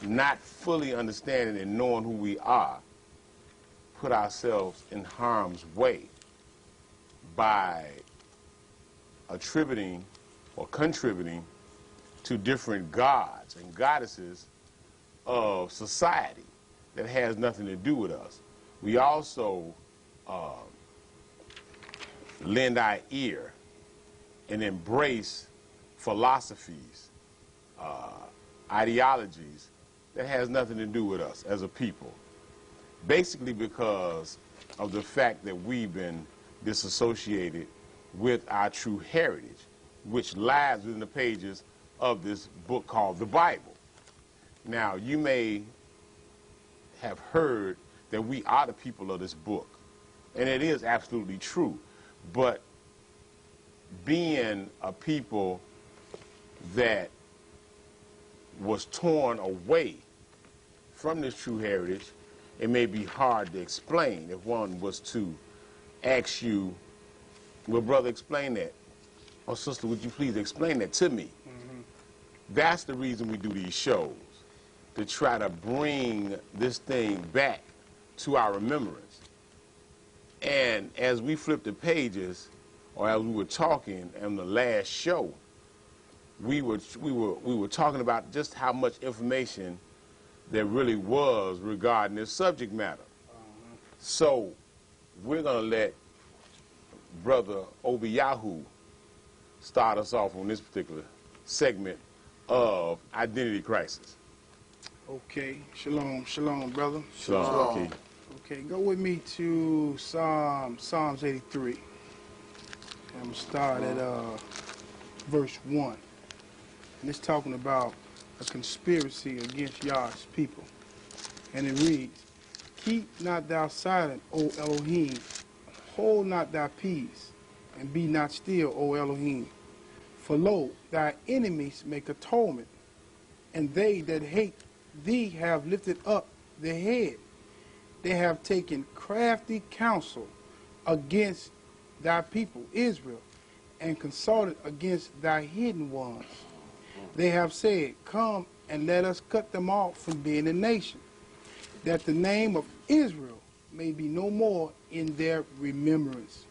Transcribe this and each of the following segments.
not fully understanding and knowing who we are, put ourselves in harm's way by attributing or contributing to different gods and goddesses of society that has nothing to do with us. We also lend our ear and embrace philosophies, ideologies that has nothing to do with us as a people. Basically because of the fact that we've been disassociated with our true heritage, which lies within the pages of this book called the Bible. Now, you may have heard that we are the people of this book, and it is absolutely true, but being a people that was torn away from this true heritage, it may be hard to explain if one was to ask you, well, brother, explain that. Or sister, would you please explain that to me? Mm-hmm. That's the reason we do these shows, to try to bring this thing back to our remembrance. And as we flip the pages, or as we were talking in the last show, we were talking about just how much information there really was regarding this subject matter. So we're going to let Brother Obiyahu start us off on this particular segment of Identity Crisis. Okay, shalom, shalom, brother. Shalom. Okay. Okay, go with me to Psalms 83. And I'm going to start at verse 1. And it's talking about a conspiracy against Yah's people. And it reads, "Keep not thou silent, O Elohim, hold not thy peace, and be not still, O Elohim. For lo, thy enemies make atonement, and they that hate thee have lifted up their head. They have taken crafty counsel against thy people, Israel, and consulted against thy hidden ones. They have said, Come and let us cut them off from being a nation, that the name of Israel may be no more in their remembrance."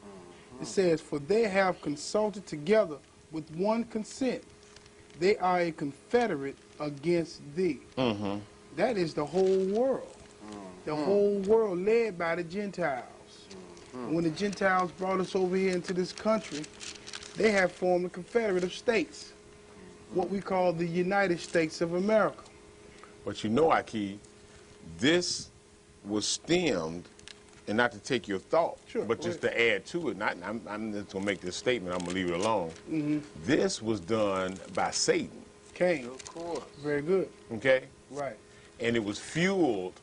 It says, "For they have consulted together with one consent. They are a confederate against thee." That is the whole world. The whole world led by the Gentiles. When the Gentiles brought us over here into this country, they have formed a confederate of states, what we call the United States of America. But you know, Aki, this was stemmed, and not to take your thought, but just to add to it, I'm just going to make this statement, I'm going to leave it alone. This was done by Satan. Cain. Of course. Very good. Okay? Right. And it was fueled,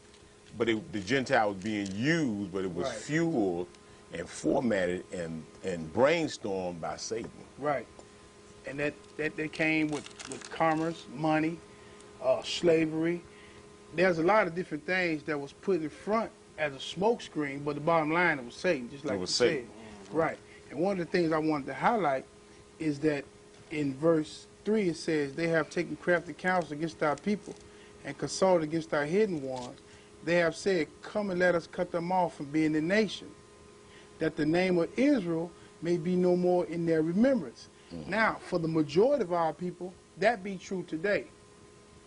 but the Gentile was being used, but it was fueled and formatted and brainstormed by Satan. Right. And that came with commerce, money, slavery. There's a lot of different things that was put in front as a smokescreen, but the bottom line, it was Satan, just like you said. Right. And one of the things I wanted to highlight is that in verse 3 it says, "They have taken crafty counsel against our people and consulted against our hidden ones. They have said, Come and let us cut them off from being a nation, that the name of Israel may be no more in their remembrance." Now, for the majority of our people, that be true today,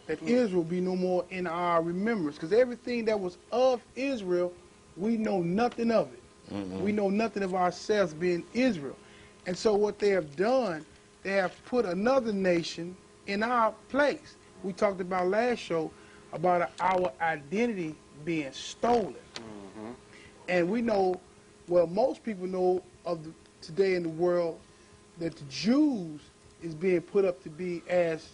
that Israel be no more in our remembrance, because everything that was of Israel, we know nothing of it. We know nothing of ourselves being Israel. And so what they have done, they have put another nation in our place. We talked about last show about our identity being stolen. And we know, well, most people know of today in the world that the Jews is being put up to be as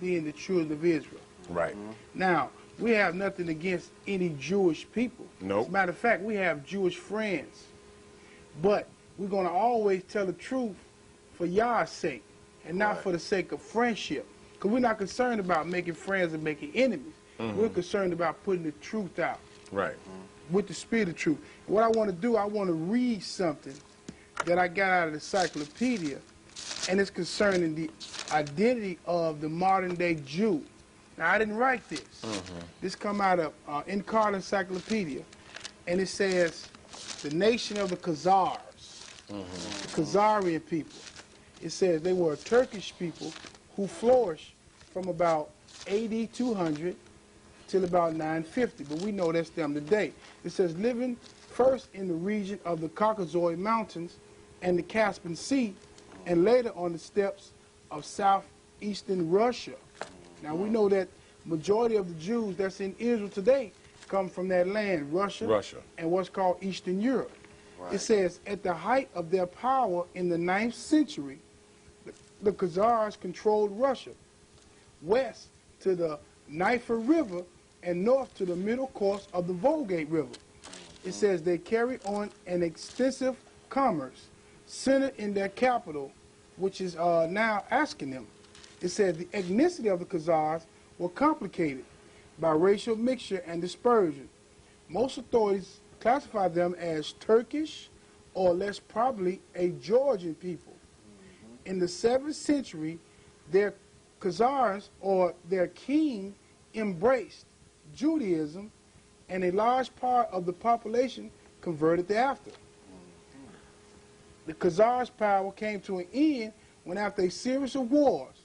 being the children of Israel. Right. Now, we have nothing against any Jewish people. Nope. As a matter of fact, we have Jewish friends. But we're going to always tell the truth for Yah's sake and not for the sake of friendship. Because we're not concerned about making friends and making enemies. We're concerned about putting the truth out. Right. With the spirit of truth. What I want to do, I want to read something that I got out of the encyclopedia, and it's concerning the identity of the modern day Jew. Now, I didn't write this. This come out of Encarta Encyclopedia, and it says the nation of the Khazars, the Khazarian people. It says they were a Turkish people who flourished from about AD 200 till about 950, but we know that's them today. It says living first in the region of the Caucasoid Mountains and the Caspian Sea, and later on the steppes of southeastern Russia. Now we know that majority of the Jews that's in Israel today come from that land, Russia. And what's called Eastern Europe. Right. It says, at the height of their power in the 9th century, the Khazars controlled Russia, west to the Dnieper River and north to the middle course of the Volga River. It says they carried on an extensive commerce centered in their capital, which is now asking them. It says the ethnicity of the Khazars were complicated by racial mixture and dispersion. Most authorities classify them as Turkish or less probably a Georgian people. In the 7th century, their Khazars or their king embraced Judaism, and a large part of the population converted thereafter. The Khazars' power came to an end when, after a series of wars,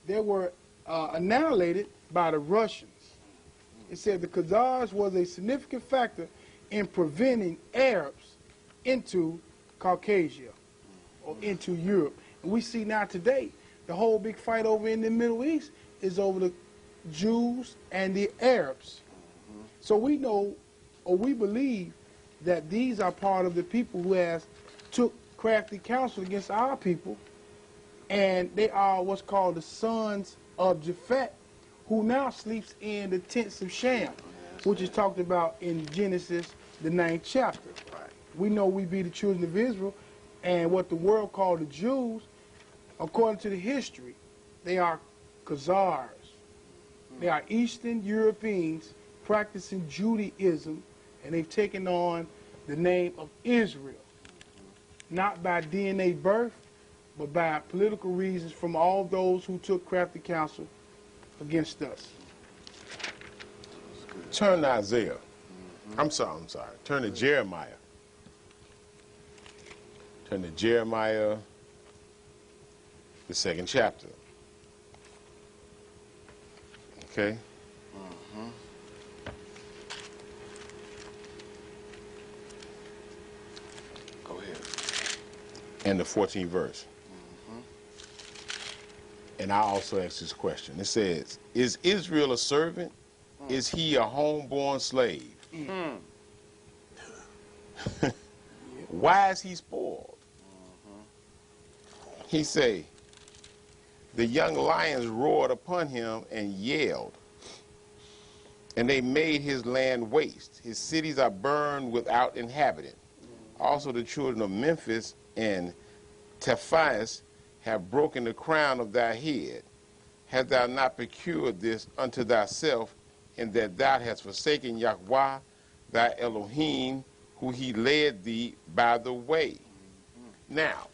they were annihilated by the Russians. It said the Khazars was a significant factor in preventing Arabs into Caucasia or into Europe. And we see now today, the whole big fight over in the Middle East is over the Jews and the Arabs. So we know, or we believe, that these are part of the people who has took crafty counsel against our people, and they are what's called the sons of Japhet, who now sleeps in the tents of Shem, which is talked about in Genesis, the 9th chapter. We know we be the children of Israel, and what the world called the Jews, according to the history, they are Khazars. They are Eastern Europeans practicing Judaism, and they've taken on the name of Israel, not by DNA birth, but by political reasons from all those who took crafty counsel against us. Turn to Isaiah. I'm sorry. Turn to Jeremiah. Turn to Jeremiah, the 2nd chapter. Okay? Go ahead. And the 14th verse. And I also ask this question. It says, is Israel a servant? Is he a homeborn slave? Why is he spoiled? He say, the young lions roared upon him and yelled, and they made his land waste. His cities are burned without inhabitant. Also the children of Memphis and Taphias have broken the crown of thy head. Hast thou not procured this unto thyself, in that thou hast forsaken Yahweh, thy Elohim, who he led thee by the way? Now,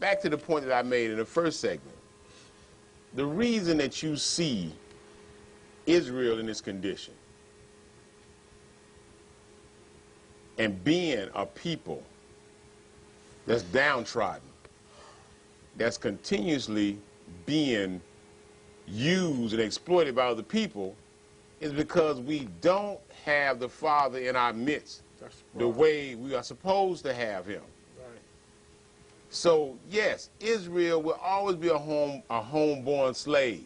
back to the point that I made in the first segment. The reason that you see Israel in this condition and being a people that's downtrodden, that's continuously being used and exploited by other people, is because we don't have the Father in our midst the way we are supposed to have him. Right. So yes, Israel will always be a homeborn slave,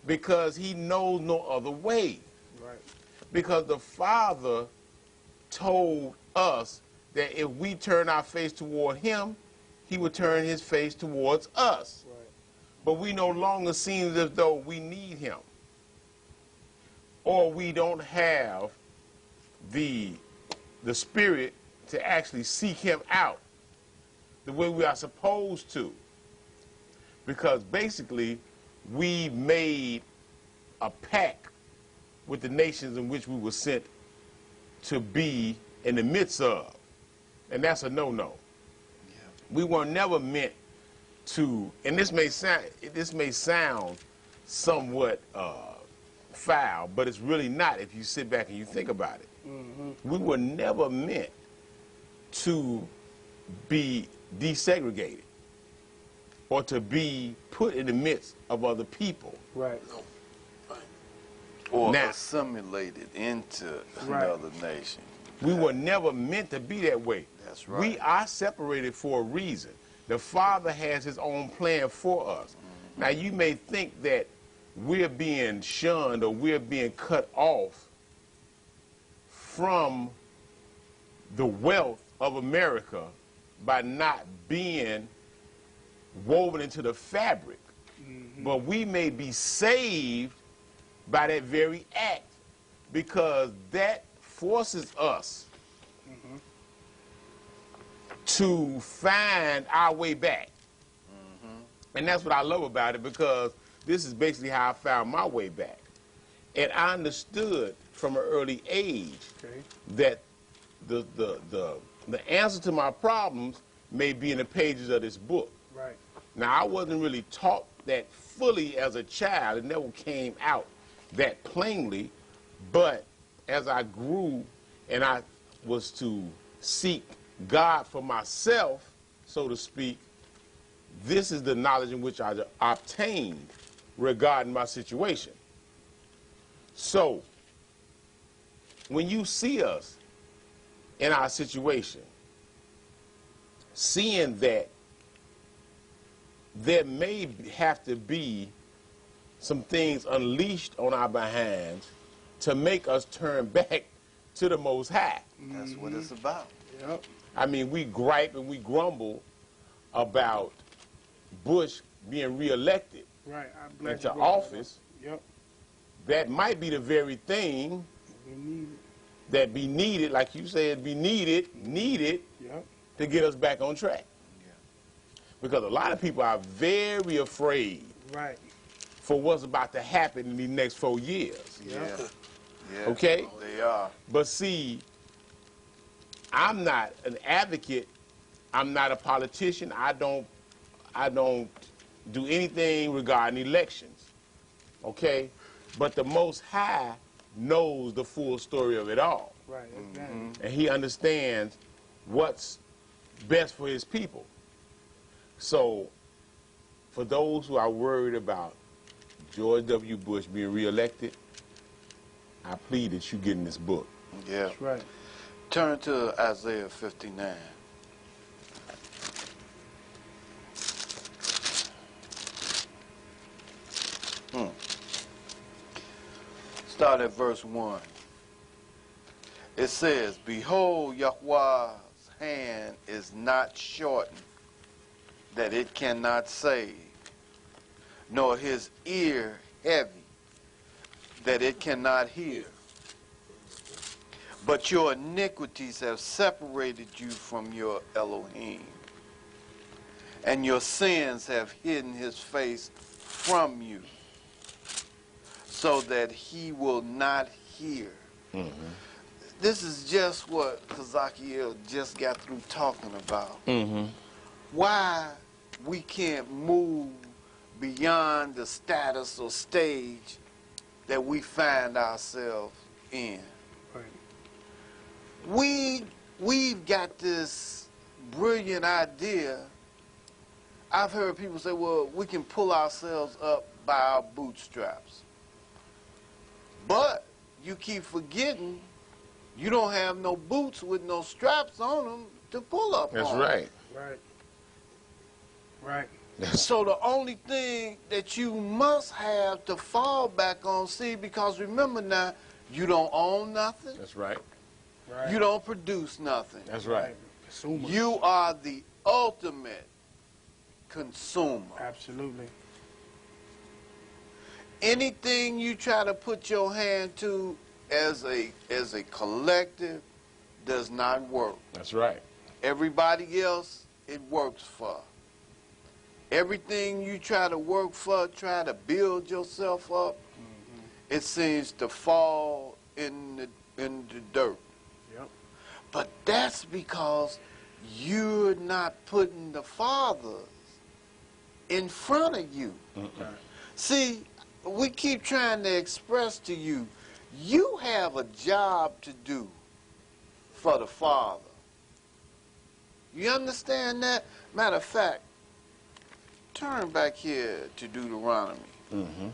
because he knows no other way. Right. Because the Father told us that if we turn our face toward him, he would turn his face towards us. Right. But we no longer seem as though we need him, or we don't have the spirit to actually seek him out the way we are supposed to. Because basically, we made a pact with the nations in which we were sent to be in the midst of. And that's a no-no. We were never meant to, and this may sound somewhat foul, but it's really not if you sit back and you think about it. We were never meant to be desegregated or to be put in the midst of other people. Right. Or Now- assimilated into Right. another nation. We were never meant to be that way. That's right. We are separated for a reason. The Father has his own plan for us. Now, you may think that we're being shunned or we're being cut off from the wealth of America by not being woven into the fabric. But we may be saved by that very act, because that forces us to find our way back. And that's what I love about it, because this is basically how I found my way back. And I understood from an early age Okay. that the answer to my problems may be in the pages of this book. Right. Now, I wasn't really taught that fully as a child. It never came out that plainly. But as I grew and I was to seek God for myself, so to speak, this is the knowledge in which I obtained regarding my situation. So, when you see us in our situation, seeing that there may have to be some things unleashed on our behinds to make us turn back to the Most High. That's what it's about. Yep. I mean, we gripe and we grumble about Bush being reelected Right. I'm glad into you brought that up. office. Yep. That might be the very thing We need it. that be needed, like you said, be needed Yep. to get us back on track. Yeah. Because a lot of people are very afraid Right. for what's about to happen in these next 4 years. Yeah. Yeah. Okay? They are. But see, I'm not an advocate. I'm not a politician. I don't do anything regarding elections. Okay? But the Most High knows the full story of it all. Right. Exactly. And he understands what's best for his people. So, for those who are worried about George W. Bush being reelected, I plead that you get in this book. Yeah. That's right. Turn to Isaiah 59. Start at verse 1. It says, Behold, Yahweh's hand is not shortened, that it cannot save, nor his ear heavy, that it cannot hear. But your iniquities have separated you from your Elohim, and your sins have hidden his face from you, so that he will not hear. This is just what Kazakiel just got through talking about. Why we can't move beyond the status or stage that we find ourselves in. Right. We've got this brilliant idea. I've heard people say, well, we can pull ourselves up by our bootstraps. But you keep forgetting you don't have no boots with no straps on them to pull up That's on. right. Right. Right. So the only thing that you must have to fall back on, see, because remember now, you don't own nothing. That's right. Right. You don't produce nothing. That's right. Consumer. You are the ultimate consumer. Absolutely. Anything you try to put your hand to as a collective does not work. That's right. Everybody else, it works for. Everything you try to work for, try to build yourself up, it seems to fall in the dirt. Yep. But that's because you're not putting the Father in front of you. See, we keep trying to express to you, you have a job to do for the Father. You understand that? Matter of fact, turn back here to Deuteronomy. Mm-hmm.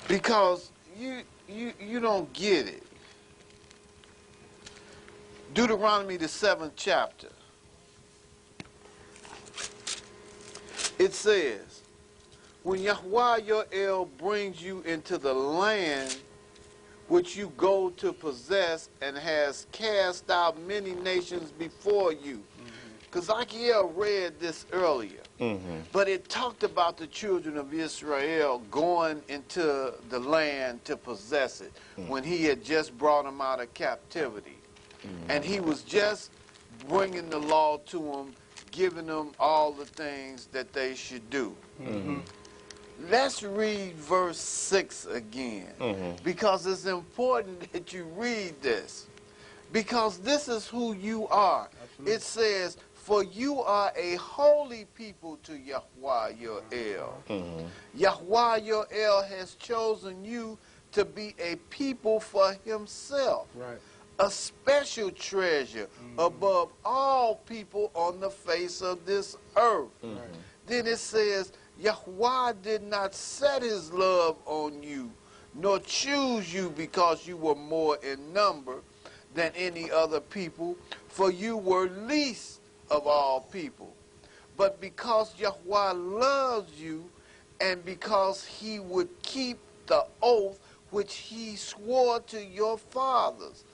Because you don't get it. Deuteronomy, the 7th chapter. It says, when Yahweh your El brings you into the land which you go to possess and has cast out many nations before you. Because Achiel read this earlier. Mm-hmm. But it talked about the children of Israel going into the land to possess it when he had just brought them out of captivity. And he was just bringing the law to them, giving them all the things that they should do. Mm-hmm. Let's read verse 6 again, because it's important that you read this, because this is who you are. Absolutely. It says, for you are a holy people to Yahweh your El. Yahweh your El has chosen you to be a people for himself. Right. A special treasure above all people on the face of this earth. Then it says, Yahweh did not set his love on you, nor choose you because you were more in number than any other people, for you were least of all people. But because Yahweh loves you, and because he would keep the oath which he swore to your fathers,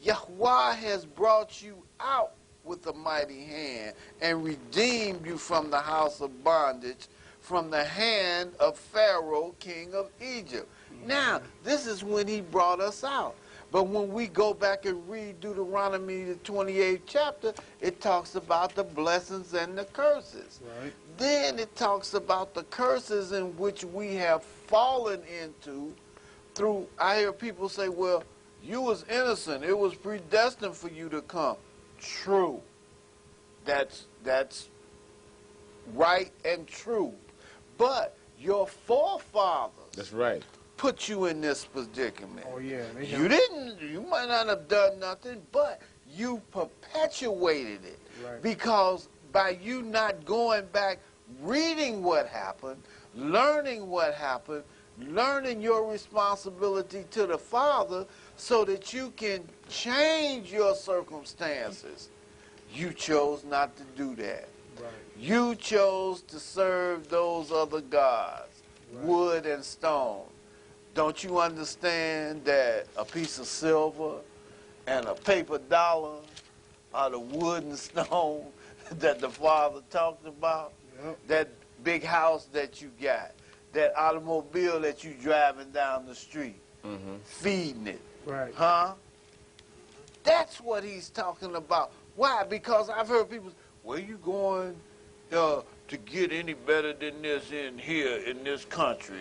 Yahweh has brought you out with a mighty hand and redeemed you from the house of bondage, from the hand of Pharaoh, king of Egypt. Now, this is when he brought us out. But when we go back and read Deuteronomy, the 28th chapter, it talks about the blessings and the curses. Right. Then it talks about the curses in which we have fallen into through, I hear people say, well, you was innocent. It was predestined for you to come. True. That's right and true. But your forefathers, That's right, put you in this predicament. Oh, yeah. You might not have done nothing, but you perpetuated it. Right. Because by you not going back, reading what happened, learning what happened, learning your responsibility to the Father so that you can change your circumstances, you chose not to do that. Right. You chose to serve those other gods, wood and stone. Don't you understand that a piece of silver and a paper dollar are the wood and stone that the Father talked about? Yep. That big house that you got, that automobile that you driving down the street, feeding it. Right. Huh? That's what he's talking about. Why? Because I've heard people say, where you going to get any better than this in here in this country?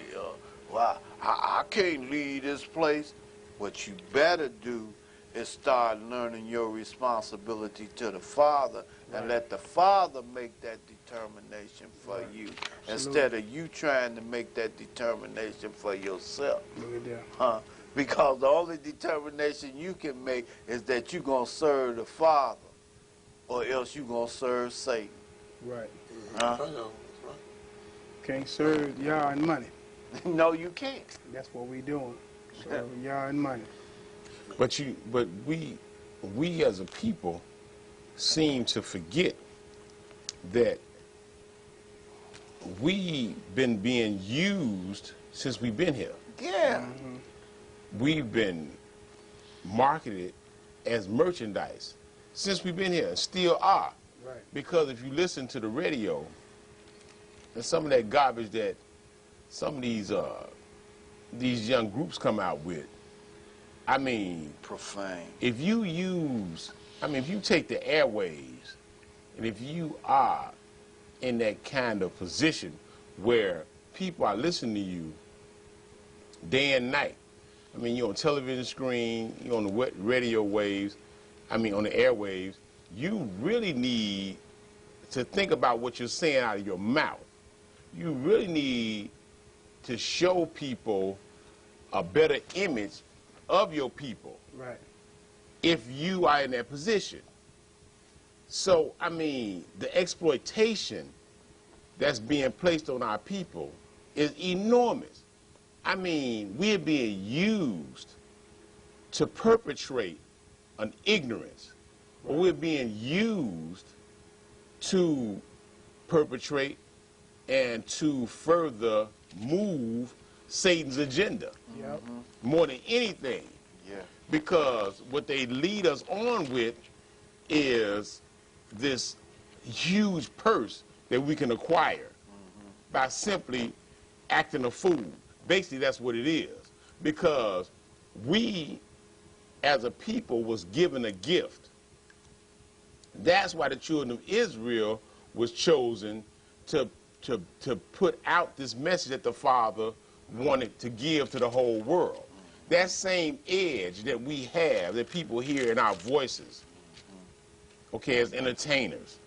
Well, I can't leave this place. What you better do is start learning your responsibility to the Father and let the Father make that determination for you instead of you trying to make that determination for yourself. Look at that. Huh? Because the only determination you can make is that you're going to serve the Father or else you're going to serve Satan. Right. Huh? Can't serve Yah and money. No, you can't. That's what we doing. Serve Yah and money. but we as a people seem to forget that we've been being used since we've been here. Yeah. We've been marketed as merchandise since we've been here, and still are. Right. Because if you listen to the radio, and some of that garbage that some of these young groups come out with, I mean, Profane. if you take the airwaves, and if you are in that kind of position where people are listening to you day and night, I mean, you're on television screen, you're on the radio waves, on the airwaves, you really need to think about what you're saying out of your mouth. You really need to show people a better image of your people. Right. If you are in that position. So, I mean, the exploitation that's being placed on our people is enormous. I mean, we're being used to perpetrate an ignorance, or we're being used to perpetrate and to further move Satan's agenda. Yep. More than anything. Yeah. Because what they lead us on with is this huge purse that we can acquire by simply acting a fool. Basically, that's what it is. Because we, as a people, was given a gift. That's why the children of Israel was chosen to put out this message that the Father wanted to give to the whole world. That same edge that we have, that people hear in our voices, okay, as entertainers,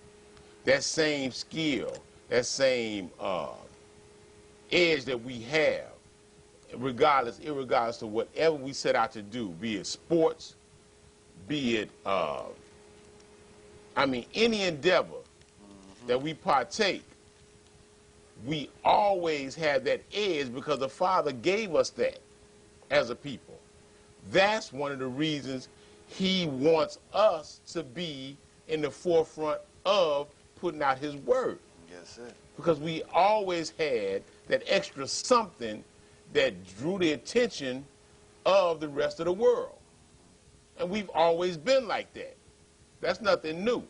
that same skill, that same edge that we have, irregardless of whatever we set out to do, be it sports, be it, any endeavor that we partake, we always have that edge because the Father gave us that as a people. That's one of the reasons he wants us to be in the forefront of putting out his word. Yes, sir. Because we always had that extra something that drew the attention of the rest of the world. And we've always been like that. That's nothing new.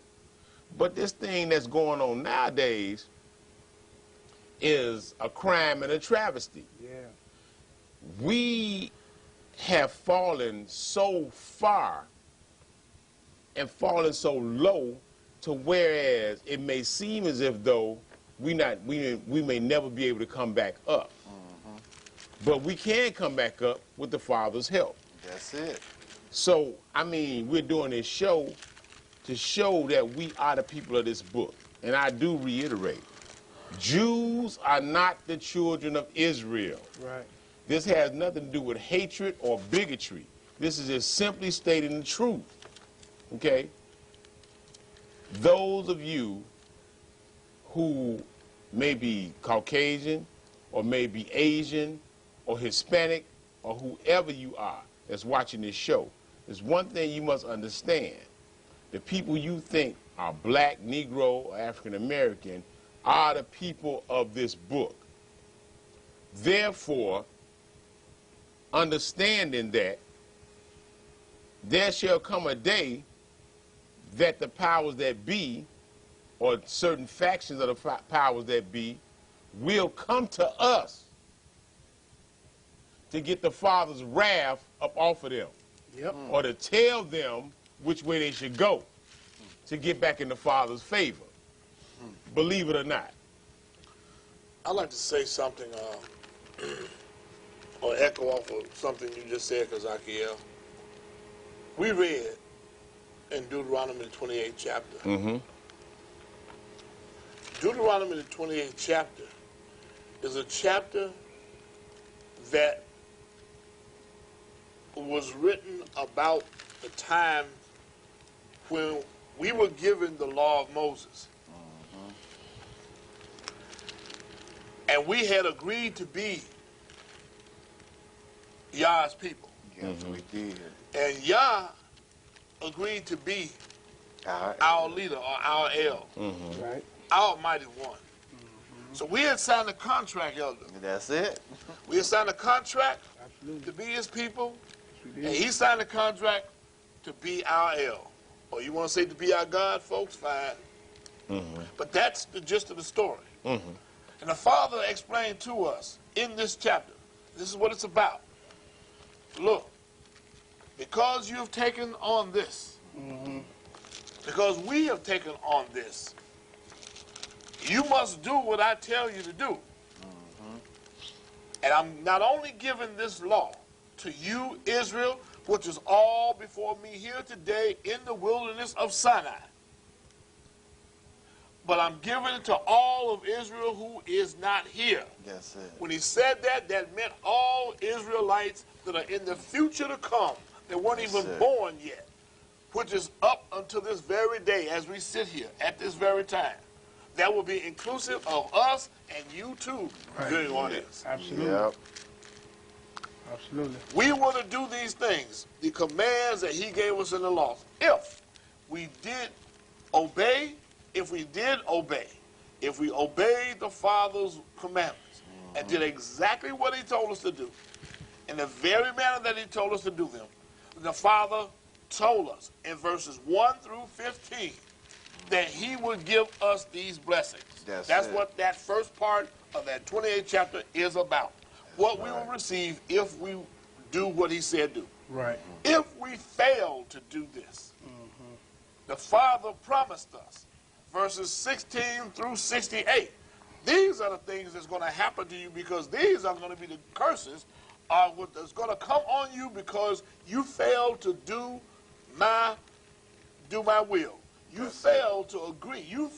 But this thing that's going on nowadays is a crime and a travesty. Yeah. We have fallen so far and fallen so low to whereas it may seem as if though we may never be able to come back up. But we can come back up with the Father's help. That's it. So, I mean, we're doing this show to show that we are the people of this book. And I do reiterate, Jews are not the children of Israel. Right. This has nothing to do with hatred or bigotry. This is just simply stating the truth. Okay? Those of you who may be Caucasian or may be Asian or Hispanic or whoever you are that's watching this show, there's one thing you must understand. The people you think are black, Negro, or African American are the people of this book. Therefore, understanding that, there shall come a day that the powers that be, or certain factions of the powers that be, will come to us to get the Father's wrath up off of them. Yep. Or to tell them which way they should go to get back in the Father's favor. Believe it or not. I'd like to say something or echo off of something you just said, Kazakiel. We read in Deuteronomy the 28th chapter. Deuteronomy the 28th chapter is a chapter that was written about the time when we were given the law of Moses. And we had agreed to be Yah's people. Yes, we did. And Yah agreed to be our leader, or our El, Right. our Almighty One. So we had signed a contract, Elder. That's it. We had signed a contract Absolutely. to be his people, Yes, we and did. he signed a contract to be our El. Or you want to say to be our God, folks? Fine. But that's the gist of the story. And the Father explained to us in this chapter, this is what it's about. Look, because you have taken on this, because we have taken on this, you must do what I tell you to do. And I'm not only giving this law to you, Israel, which is all before me here today in the wilderness of Sinai, but I'm giving it to all of Israel who is not here. That's it. When he said that, that meant all Israelites that are in the future to come, that weren't even born yet, which is up until this very day as we sit here at this very time. That will be inclusive of us and you too, viewing audience. Absolutely. Yep. Absolutely. We want to do these things, the commands that he gave us in the law. If we did obey, if we obeyed the Father's commandments and did exactly what he told us to do, in the very manner that he told us to do them, the Father told us in verses 1 through 15 that he would give us these blessings. That's what that first part of that 28th chapter is about. What we will receive if we do what he said do. Right. If we fail to do this, the Father promised us, verses 16 through 68, these are the things that's going to happen to you, because these are going to be the curses that's going to come on you because you failed to do my will. You failed to agree. You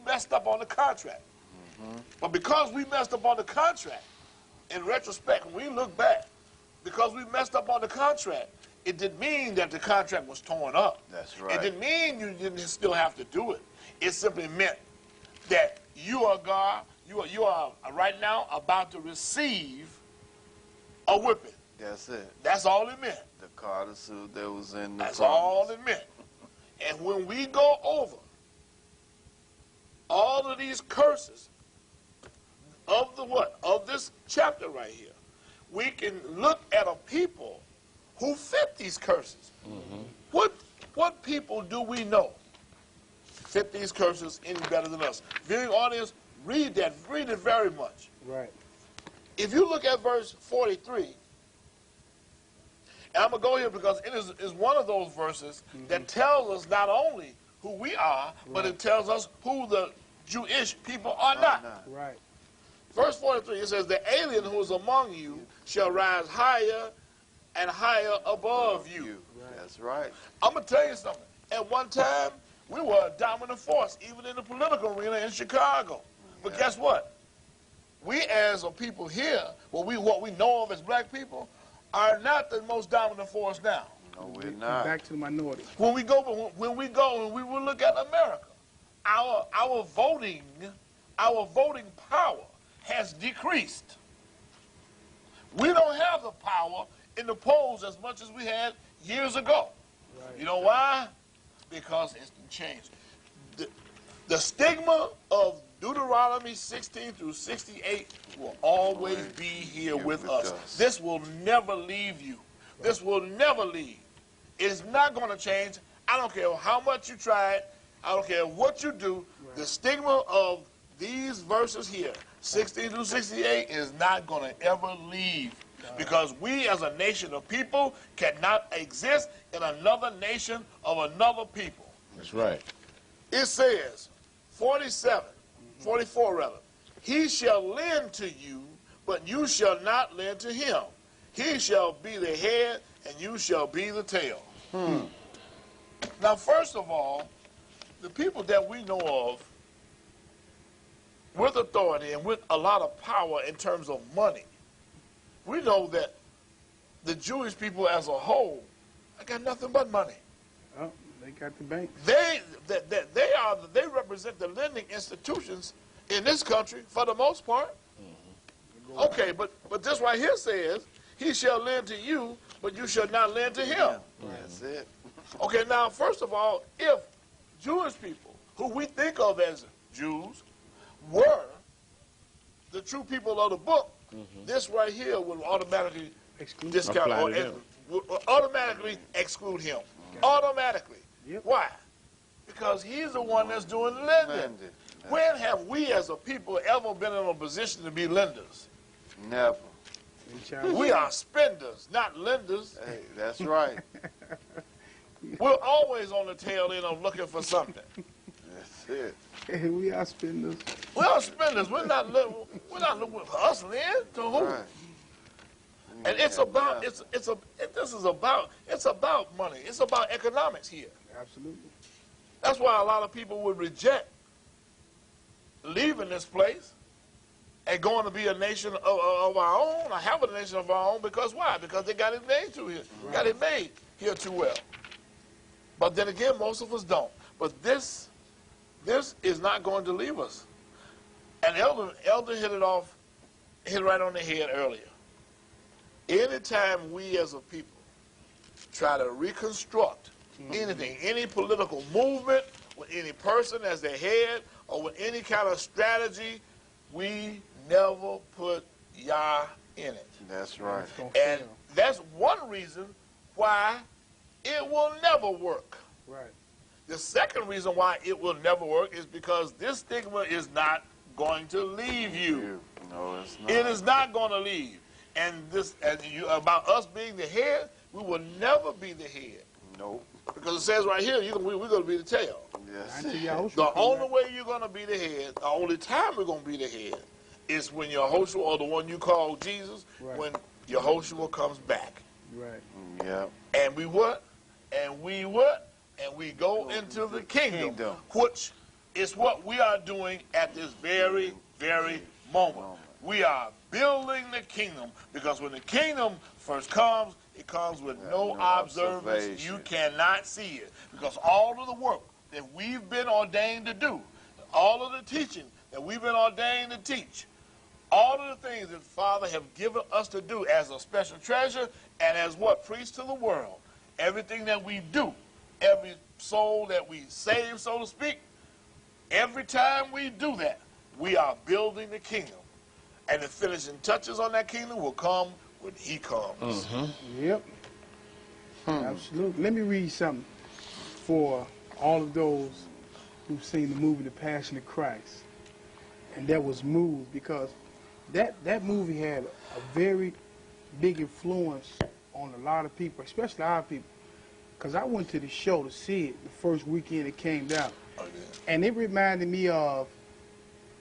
messed up on the contract. But because we messed up on the contract, in retrospect, when we look back, because we messed up on the contract, it didn't mean that the contract was torn up. That's right. It didn't mean you didn't still have to do it. It simply meant that you are God, you are right now about to receive a whipping. That's it. That's all it meant. The Carter suit that was in the That's all it meant. And when we go over all of these curses of the what? Of this chapter right here, we can look at a people who fit these curses. What people do we know fit these curses any better than us? Viewing audience, read that. Read it very much. Right. If you look at verse 43, and I'm going to go here because it is one of those verses that tells us not only who we are, but it tells us who the Jewish people are not. Right. Verse 43, it says, the alien who is among you shall rise higher and higher above you. That's right. I'm going to tell you something. At one time, we were a dominant force, even in the political arena in Chicago. But guess what? We as a people here, what we know of as black people, are not the most dominant force now. No, we're not. Back to the minority. When we will look at America, our voting power has decreased. We don't have the power in the polls as much as we had years ago. Right. You know why? Because it's changed. The stigma of Deuteronomy 16 through 68 will always be here with us. This will never leave you. This will never leave. It's not going to change. I don't care how much you try it. I don't care what you do. Right. The stigma of these verses here, 16 through 68, is not going to ever leave. Because we as a nation of people cannot exist in another nation of another people. That's right. It says, 44 rather, he shall lend to you, but you shall not lend to him. He shall be the head, and you shall be the tail. Now, first of all, the people that we know of with authority and with a lot of power in terms of money, we know that the Jewish people as a whole, they got nothing but money. Oh, they got the bank. They represent the lending institutions in this country for the most part. Okay, but this right here says, he shall lend to you, but you shall not lend to him. That's it. Okay, now, first of all, if Jewish people, who we think of as Jews, were the true people of the book, this right here would automatically discount or would automatically exclude him. Automatically. Yep. Why? Because he's the one that's doing lending. When have we as a people ever been in a position to be lenders? Never. We are spenders, not lenders. Hey, that's right. We're always on the tail end of looking for something. That's it. Hey, we are spenders. We are spenders. We're not looking hustling to who? Right. And it's about money. It's about economics here. Absolutely. That's why a lot of people would reject leaving this place and going to be a nation of our own, or have a nation of our own, because why? Because they got it made too here, got it made here too well. But then again, most of us don't. But this is not going to leave us. And Elder hit it right on the head earlier. Anytime we as a people try to reconstruct anything, any political movement, with any person as their head, or with any kind of strategy, we never put Yah in it. That's right. And that's one reason why it will never work. Right. The second reason why it will never work is because this stigma is not going to leave you. No, it's not. It is not going to leave. And about us being the head, we will never be the head. Nope. Because it says right here, we're going to be the tail. Yes. The only way you're going to be the head, the only time we're going to be the head, is when Yehoshua, or the one you call Jesus, when Yehoshua comes back. Right. Yeah. And we what? And we what? And we go into the kingdom, which is what we are doing at this very, very moment. We are building the kingdom, because when the kingdom first comes, it comes with no observance. You cannot see it, because all of the work that we've been ordained to do, all of the teaching that we've been ordained to teach, all of the things that Father have given us to do as a special treasure and as what? Priests to the world. Everything that we do, every soul that we save, so to speak, every time we do that, we are building the kingdom. And the finishing touches on that kingdom will come when he comes. Yep. Absolutely. Let me read something for all of those who've seen the movie The Passion of Christ, and that was moved, because that movie had a very big influence on a lot of people, especially our people. Because I went to the show to see it the first weekend it came down. Oh, yeah. And it reminded me of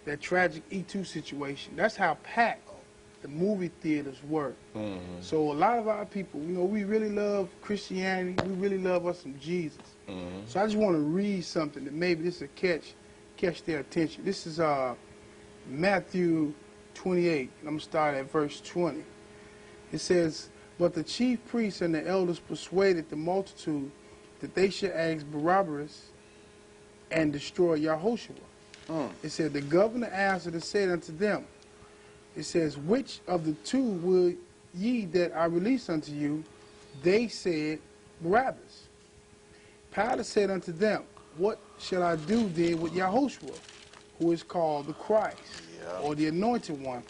that tragic E2 situation. That's how packed the movie theaters were. So a lot of our people, we really love Christianity. We really love us some Jesus. So I just want to read something that maybe this will catch their attention. This is Matthew 28. I'm going to start at verse 20. It says, "But the chief priests and the elders persuaded the multitude that they should ask Barabbas and destroy Yahushua. It said, the governor answered and said unto them, it says, which of the two will ye that I release unto you? They said, Barabbas. Pilate said unto them, what shall I do then with Yahushua, who is called the Christ, or the Anointed One?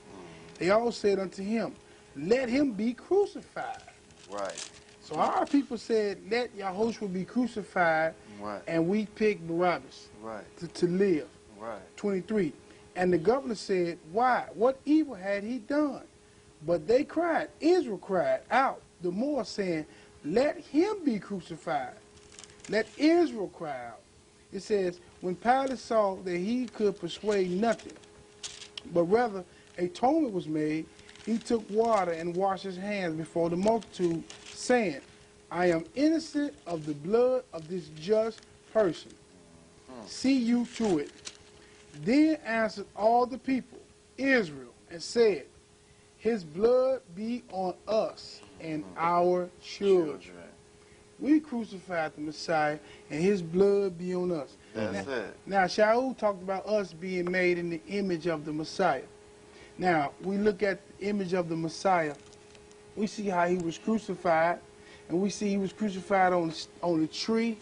They all said unto him, let him be crucified. Right. So our people said, let Yahushua be crucified, and we picked Barabbas to live. Right. 23. And the governor said, why? What evil had he done? But they cried, Israel cried out the more, saying, let him be crucified. Let Israel cry out. It says, when Pilate saw that he could persuade nothing, but rather atonement was made, he took water and washed his hands before the multitude, saying, I am innocent of the blood of this just person. See you to it. Then answered all the people, Israel, and said, his blood be on us and our children. We crucified the Messiah, and his blood be on us. That's it. Now, Shaul talked about us being made in the image of the Messiah. Now, we look at the image of the Messiah. We see how he was crucified, and we see he was crucified on the tree,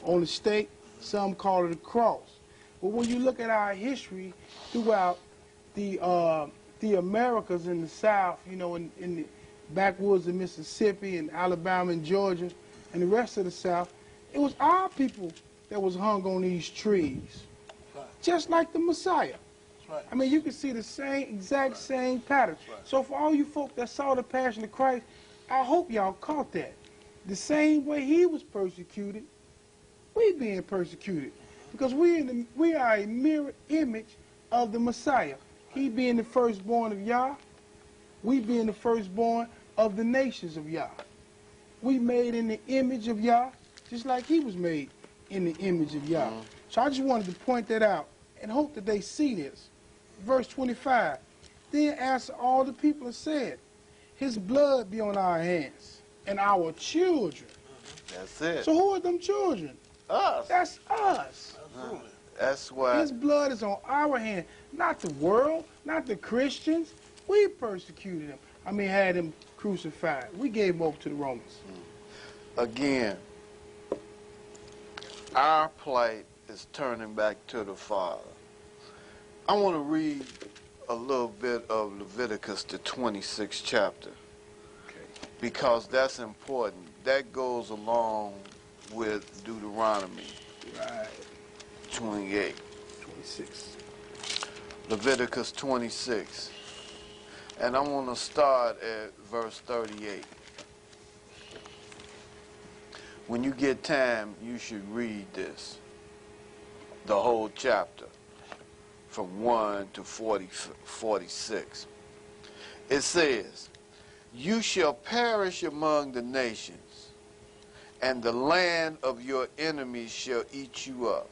on the stake. Some call it a cross. But when you look at our history throughout the Americas in the South, in the backwoods of Mississippi and Alabama and Georgia and the rest of the South, it was our people that was hung on these trees, just like the Messiah. I mean, you can see the exact same pattern. So for all you folk that saw the Passion of Christ, I hope y'all caught that. The same way he was persecuted, we being persecuted. Because we are a mirror image of the Messiah. He being the firstborn of Yah, we being the firstborn of the nations of Yah. We made in the image of Yah, just like he was made in the image of Yah. So I just wanted to point that out and hope that they see this. Verse 25. Then answered all the people and said, his blood be on our hands and our children. That's it. So who are them children? Us. That's us. Absolutely. That's why. His blood is on our hand, not the world, not the Christians. We persecuted him. Had him crucified. We gave him over to the Romans. Again, our plight is turning back to the Father. I want to read a little bit of Leviticus, the 26th chapter, because that's important. That goes along with Deuteronomy Right. 28. 26. Leviticus 26. And I want to start at verse 38. When you get time, you should read this, the whole chapter, from 1 to 46. It says, you shall perish among the nations, and the land of your enemies shall eat you up.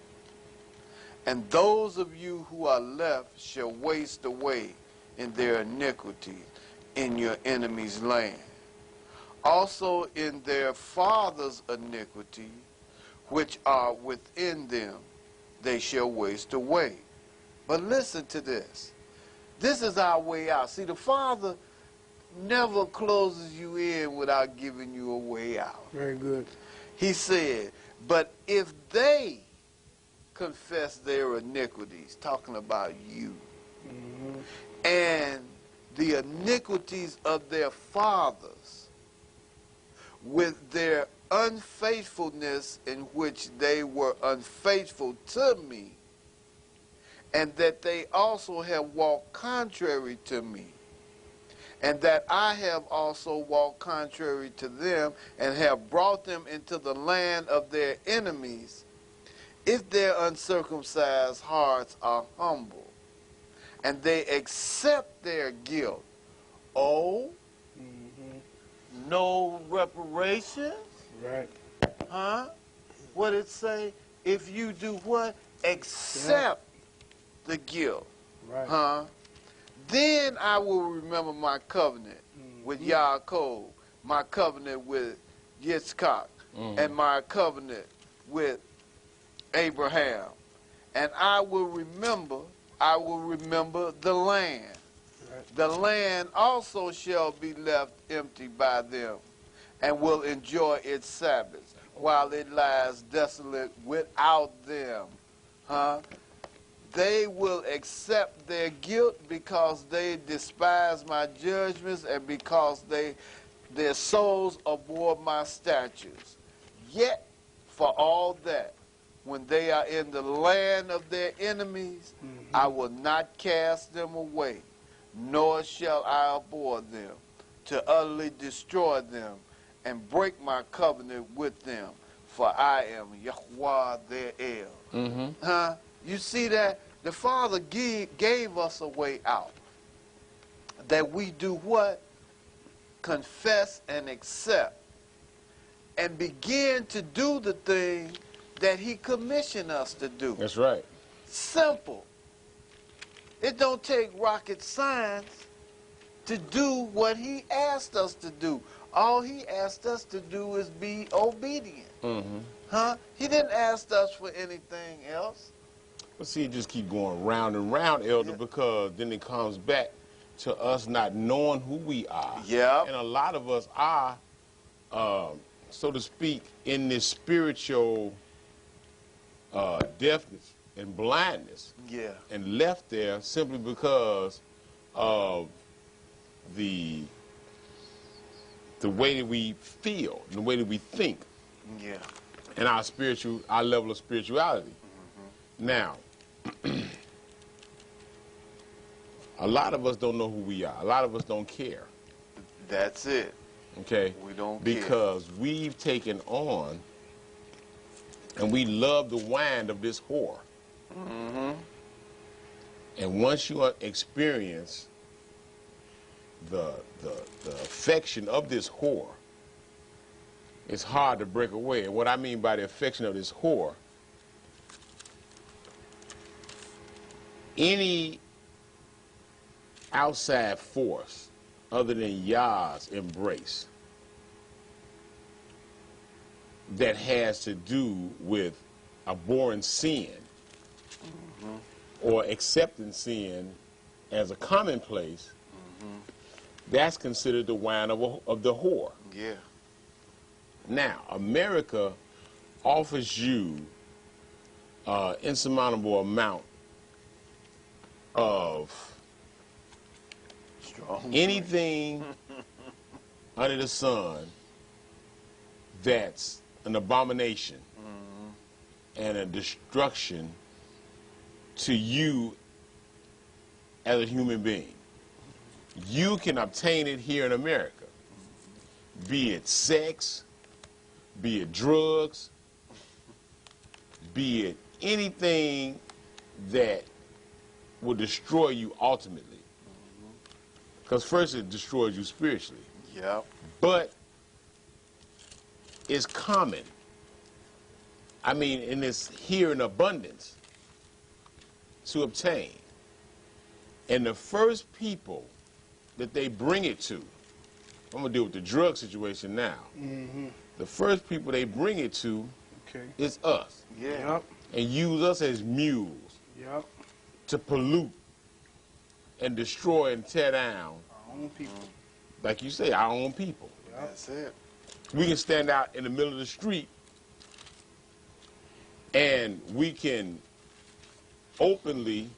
And those of you who are left shall waste away in their iniquity in your enemies' land. Also in their fathers' iniquity, which are within them, they shall waste away. But listen to this. This is our way out. See, the Father never closes you in without giving you a way out. Very good. He said, but if they confess their iniquities, talking about you, and the iniquities of their fathers, with their unfaithfulness in which they were unfaithful to me, and that they also have walked contrary to me, and that I have also walked contrary to them, and have brought them into the land of their enemies, if their uncircumcised hearts are humble, and they accept their guilt, no reparations? Right. Huh? What it say? If you do what? Accept the guilt. Right. Huh? Then I will remember my covenant with Yaakov, my covenant with Yitzchak, and my covenant with Abraham. And I will remember the land. Right. The land also shall be left empty by them, and will enjoy its Sabbaths, while it lies desolate without them. Huh? They will accept their guilt because they despise my judgments, and because their souls abhor my statutes. Yet, for all that, when they are in the land of their enemies, I will not cast them away, nor shall I abhor them, to utterly destroy them and break my covenant with them, for I am Yahweh their El. Huh? You see that? The Father gave us a way out. That we do what? Confess and accept. And begin to do the thing that he commissioned us to do. That's right. Simple. It don't take rocket science to do what he asked us to do. All he asked us to do is be obedient. Huh? He didn't ask us for anything else. But see, it just keep going round and round, Elder, because then it comes back to us not knowing who we are. Yeah. And a lot of us are, so to speak, in this spiritual deafness and blindness. Yeah. And left there simply because of the way that we feel, the way that we think. Yeah. And our level of spirituality. Now, a lot of us don't know who we are. A lot of us don't care. That's it. Okay? We don't because we've taken on and we love the wine of this whore. And once you experience the affection of this whore, it's hard to break away. And what I mean by the affection of this whore any outside force other than Yah's embrace that has to do with abhorring sin or accepting sin as a commonplace, that's considered the wine of the whore. Yeah. Now, America offers you insurmountable amount of Strong. anything under the sun that's an abomination and a destruction to you as a human being. You can obtain it here in America, be it sex, be it drugs, be it anything that will destroy you ultimately. Because first it destroys you spiritually. Yep. But it's common. I mean, and it's here in abundance to obtain. And the first people that they bring it to, I'm going to deal with the drug situation now. The first people they bring it to is us. Yeah. Yep. And use us as mules Yep. to pollute and destroy and tear down, Our own people. like you say, our own people. Yep. That's it. We can stand out in the middle of the street and we can openly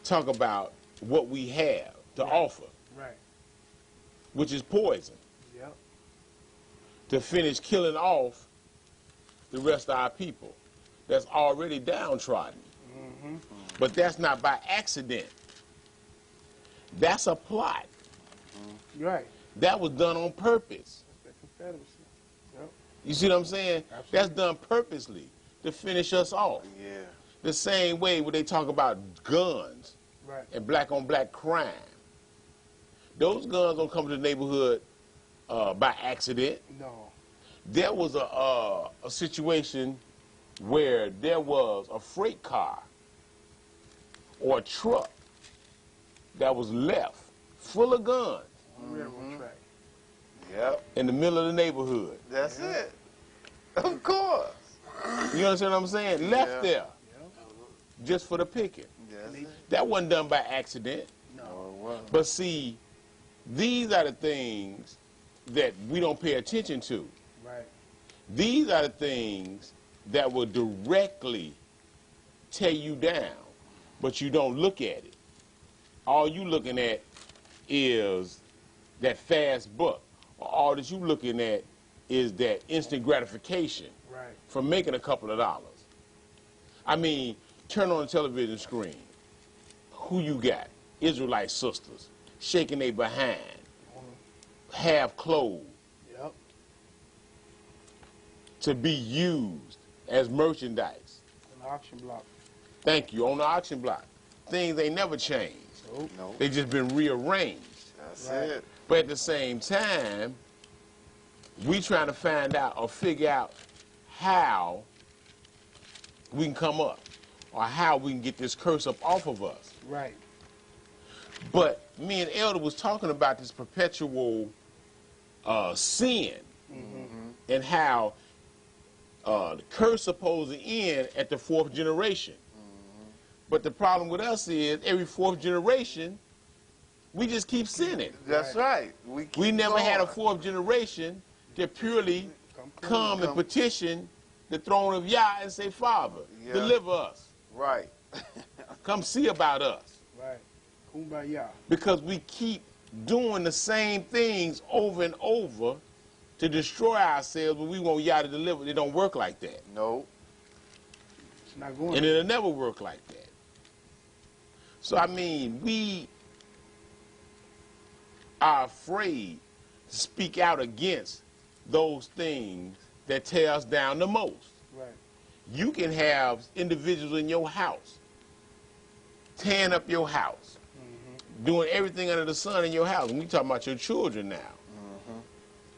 talk about what we have to offer, Right. which is poison, Yep. to finish killing off the rest of our people that's already downtrodden. But that's not by accident. That's a plot. Right. That was done on purpose. That's the Confederacy. Yep. You see what I'm saying? Absolutely. That's done purposely to finish us off. Yeah. The same way when they talk about guns Right. and black on black crime. Those guns don't come to the neighborhood by accident. No. There was a situation where there was a freight car or a truck that was left full of guns On the railroad track. Yep. in the middle of the neighborhood. That's it. Of course. You understand what I'm saying? Left Yeah. there just for the picking. That's it. That wasn't done by accident. No, it wasn't. But see, these are the things that we don't pay attention to. Right. These are the things that will directly tear you down, but you don't look at it. All you looking at is that fast buck. All that you looking at is that instant gratification Right. from making a couple of dollars. I mean, turn on the television screen. Who you got? Israelite sisters shaking their behind, half clothed, Yep. to be used as merchandise. An auction block. Thank you, on the auction block. Things ain't never changed. Nope. No. They just been rearranged. That's Right. it. But at the same time, we trying to find out or figure out how we can come up or how we can get this curse up off of us. Right. But me and Elder was talking about this perpetual sin and how the curse supposed to end at the fourth generation. But the problem with us is every fourth generation, we just keep sinning. That's right. We We never had a going. fourth generation that purely come and Come. petition the throne of Yah and say, Father, Yeah. deliver us. Right. Come see about us. Right. Kumbaya. Because we keep doing the same things over and over to destroy ourselves, but we want Yah to deliver. It don't work like that. No. It's not going. And it'll never work like that. So, I mean, we are afraid to speak out against those things that tear us down the most. Right. You can have individuals in your house tearing up your house, doing everything under the sun in your house. And we talking about your children now.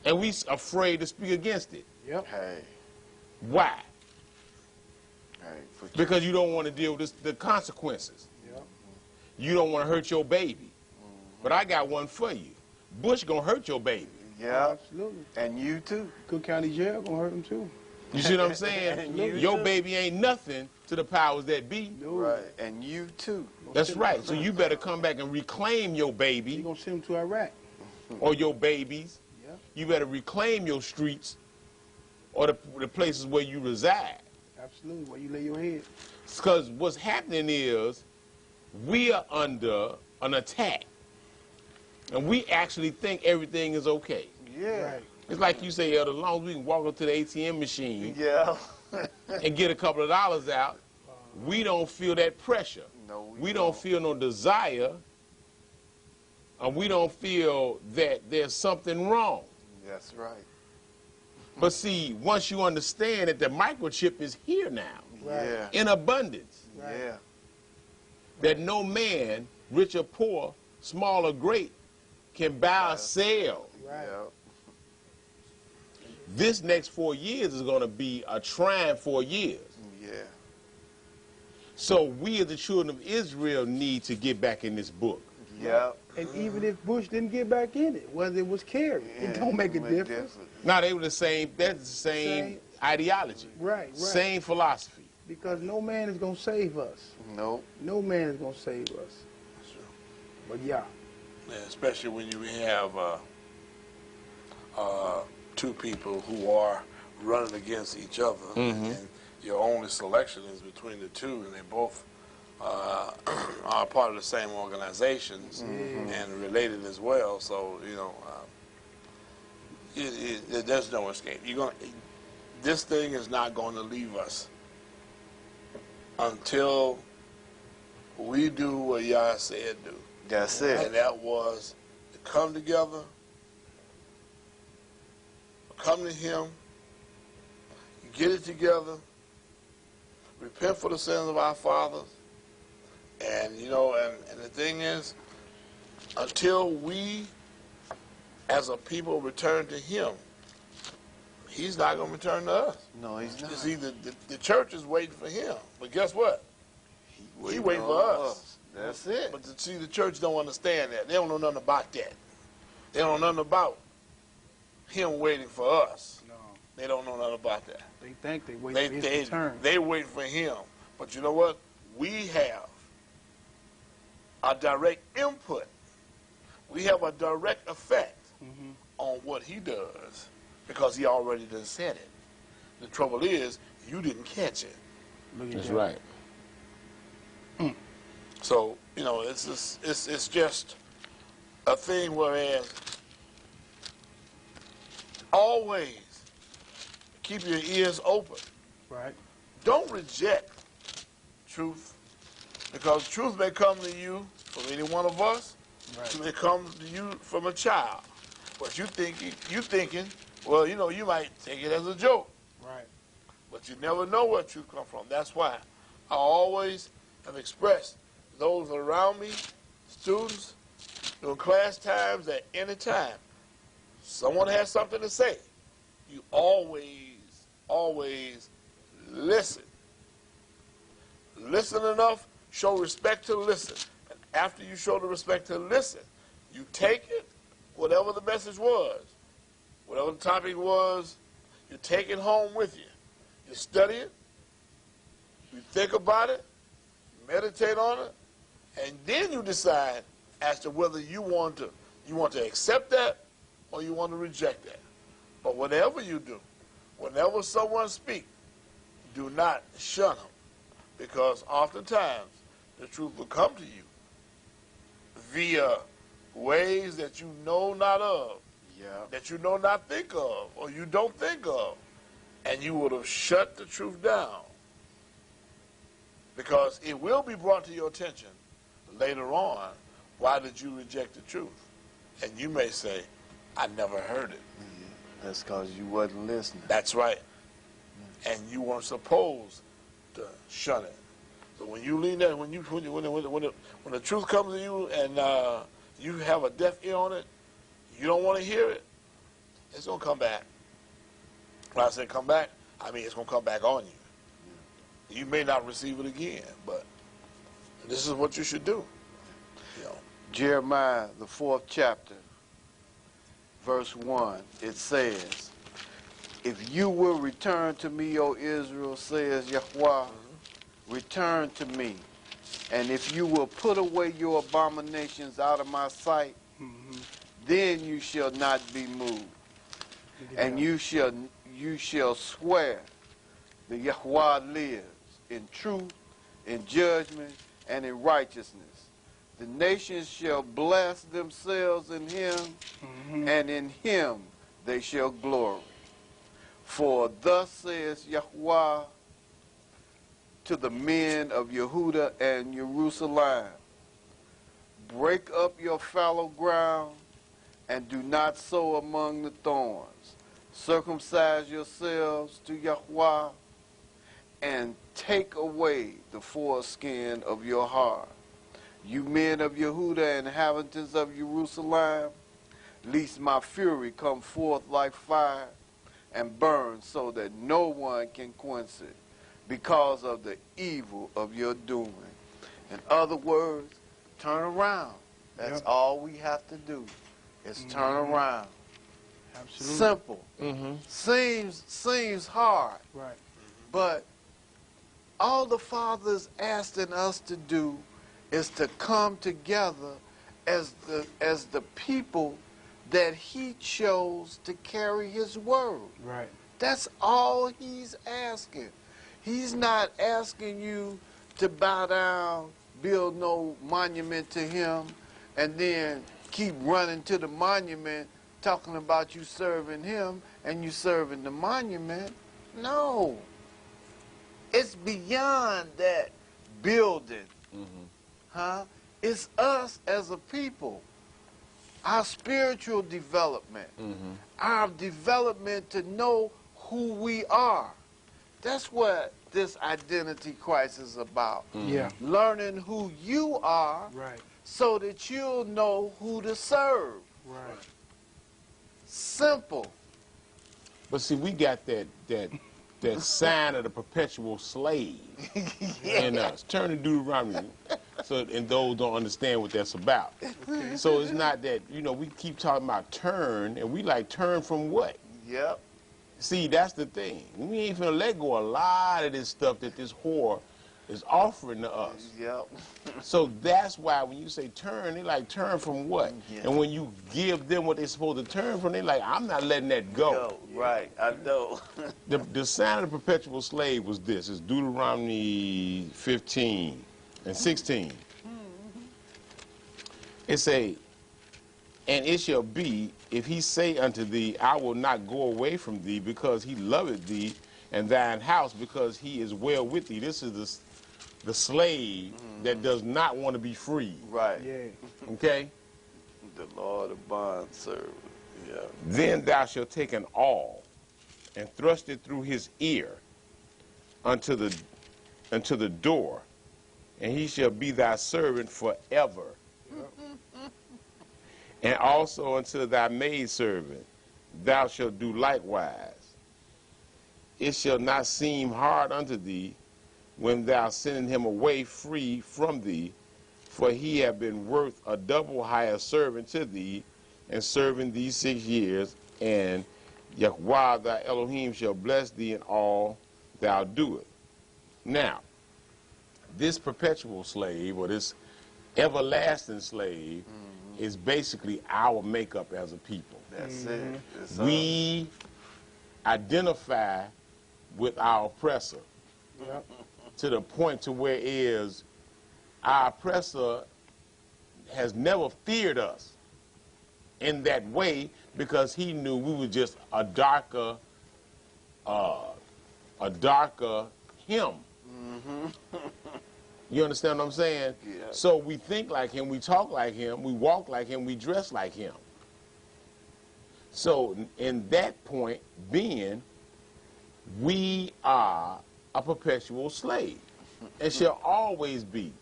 And we afraid to speak against it. Yep. Hey. Why? Hey. Because you don't want to deal with the consequences. Yep. You don't want to hurt your baby. But I got one for you. Bush gonna hurt your baby. Yeah, Absolutely. and you too. Cook County Jail gonna hurt him too. You see what I'm saying? And you Your too. baby ain't nothing to the powers that be. No. Right, and you too. That's right. So you better come back and reclaim your You baby gonna send him to Iraq. or your babies. Yeah. You better reclaim your streets or the places where you reside. Absolutely. Where you lay your head. Because what's happening is we are under an attack. And we actually think everything is okay. Yeah. Right. It's like you say, as long as we can walk up to the ATM machine Yeah. and get a couple of dollars out, we don't feel that pressure. No, We don't feel no desire, and we don't feel that there's something wrong. That's right. But see, once you understand that the microchip is here now, Right. Yeah. in abundance, Right. Yeah. that no man, rich or poor, small or great, can buy or sell. Right. Yeah. This next 4 years is going to be a trying 4 years. Yeah. So we as the children of Israel need to get back in this book. Yeah. And even if Bush didn't get back in it, whether it was Kerry, it don't make a difference. Now they were the same, that's the same ideology. Right, right. Same philosophy. Because no man is gonna save us. Nope. No man is gonna save us. But yeah. Yeah, especially when you have two people who are running against each other, and your only selection is between the two, and they both are part of the same organizations and related as well. So you know, there's no escape. This thing is not going to leave us until we do what Yah said do. That's it. And that was to come together, come to Him, get it together, repent for the sins of our fathers, and you know, and the thing is, until we as a people return to Him, He's not going to return to us. No, he's not. You see, the church is waiting for Him, but guess what? He waiting for us. That's it. But see, the church don't understand that. They don't know nothing about that. They don't know nothing about Him waiting for us. No. They don't know nothing about that. They think they wait for his return. They wait for Him. But you know what? We have a direct input. We have a direct effect on what He does because He already done said it. The trouble is, you didn't catch it. Look at That's that. right. So, you know, it's just a thing whereas always keep your ears open. Right. Don't reject truth, because truth may come to you from any one of us. Right. It may come to you from a child. But you thinking, well, you know, you might take it as a joke. Right. But you never know where truth comes from. That's why I always have expressed those around me, students, during class times, at any time, someone has something to say, you always listen. Listen enough, show respect to listen. And after you show the respect to listen, you take it, whatever the message was, whatever the topic was, you take it home with you. You study it, you think about it, meditate on it, and then you decide as to whether you want to accept that or you want to reject that. But whatever you do, whenever someone speaks, do not shun them, because oftentimes the truth will come to you via ways that you know not of, that you know not think of, or you don't think of, and you would have shut the truth down, because it will be brought to your attention later on, why did you reject the truth? And you may say, I never heard it. That's because you wasn't listening. That's right. And you weren't supposed to shun it. So when you lean there, when the truth comes to you and you have a deaf ear on it, you don't want to hear it, it's going to come back. When I say come back, I mean it's going to come back on you. You may not receive it again, but this is what you should do. You know. Jeremiah, the 4th chapter, verse 1, it says, if you will return to me, O Israel, says Yahweh, return to me. And if you will put away your abominations out of my sight, then you shall not be moved. And you shall swear that Yahweh lives in truth, in judgment, and in righteousness. The nations shall bless themselves in him, and in him they shall glory. For thus says Yahweh to the men of Yehuda and Jerusalem, break up your fallow ground, and do not sow among the thorns. Circumcise yourselves to Yahweh, and take away the foreskin of your heart. You men of Yehuda and inhabitants of Jerusalem, lest my fury come forth like fire and burn so that no one can quench it because of the evil of your doing. In other words, turn around. That's all we have to do is turn around. Absolutely. Simple. Seems hard. Right. But all the Father's asking us to do is to come together as the people that he chose to carry his word. Right. That's all he's asking. He's not asking you to bow down, build no monument to him, and then keep running to the monument talking about you serving him and you serving the monument. No. It's beyond that building. It's us as a people. Our spiritual development. Our development to know who we are. That's what this identity crisis is about. Yeah. Learning who you are, Right. so that you'll know who to serve. Right. Simple. But see, we got that sign of the perpetual slave in us. Turn to Deuteronomy, and those don't understand what that's about. Okay. So it's not that, we keep talking about turn, and we like turn from what? Yep. See, that's the thing. We ain't finna let go a lot of this stuff that this whore is offering to us. Yep. So that's why when you say turn, they like turn from what? Yeah. And when you give them what they're supposed to turn from, they like, I'm not letting that go. Right, I know. The sign of the perpetual slave was this. It's Deuteronomy 15 and 16. It say, and it shall be, if he say unto thee, I will not go away from thee, because he loveth thee, and thine house, because he is well with thee. This is the slave that does not want to be free. Right. Yeah. Okay? The Lord of bond servant. Yeah. Then thou shalt take an awl, and thrust it through his ear unto the door, and he shall be thy servant forever. And also unto thy maidservant thou shalt do likewise. It shall not seem hard unto thee when thou sending him away free from thee, for he have been worth a double higher servant to thee, and serving thee 6 years, and Yahweh thy Elohim shall bless thee in all thou doest. Now, this perpetual slave, or this everlasting slave, is basically our makeup as a people. That's it. It's We identify with our oppressor to the point to where is our oppressor has never feared us in that way, because he knew we were just a darker him. You understand what I'm saying? Yeah. So we think like him, we talk like him, we walk like him, we dress like him. So in that point being, we are a perpetual slave and shall always be,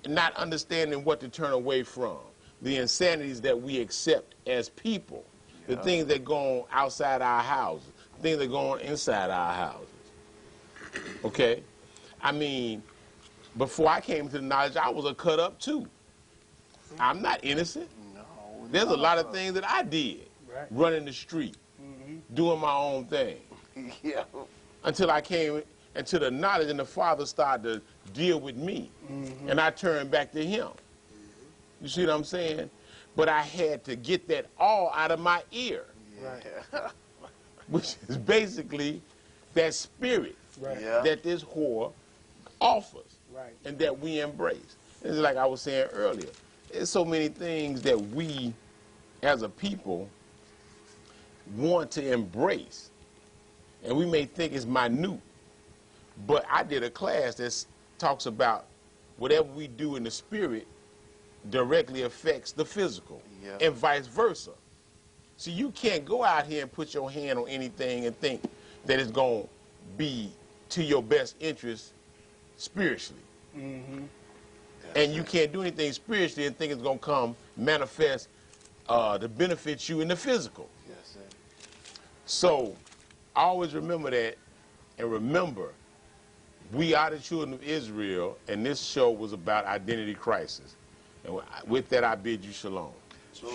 not understanding what to turn away from, the insanities that we accept as people, the things that go on outside our houses, things that go on inside our houses. Okay? I mean, before I came to the knowledge, I was a cut up too. I'm not innocent. No, There's a none lot of us. things that I did, Right. running the street, doing my own thing, Yeah. until I came into the knowledge and the Father started to deal with me, and I turned back to Him. You see what I'm saying? But I had to get that all out of my ear, Yeah. which is basically that spirit Right. Yeah. that this whore offers, Right. and that we embrace. It's like I was saying earlier. There's so many things that we, as a people, want to embrace, and we may think it's minute, but I did a class that talks about whatever we do in the spirit directly affects the physical, Yeah. and vice versa. See, you can't go out here and put your hand on anything and think that it's going to be to your best interest spiritually. And you can't do anything spiritually and think it's going to come manifest to benefit you in the physical. Yes, sir. So always remember that, and remember, we are the children of Israel, and this show was about identity crisis. And with that, I bid you shalom. Shalom.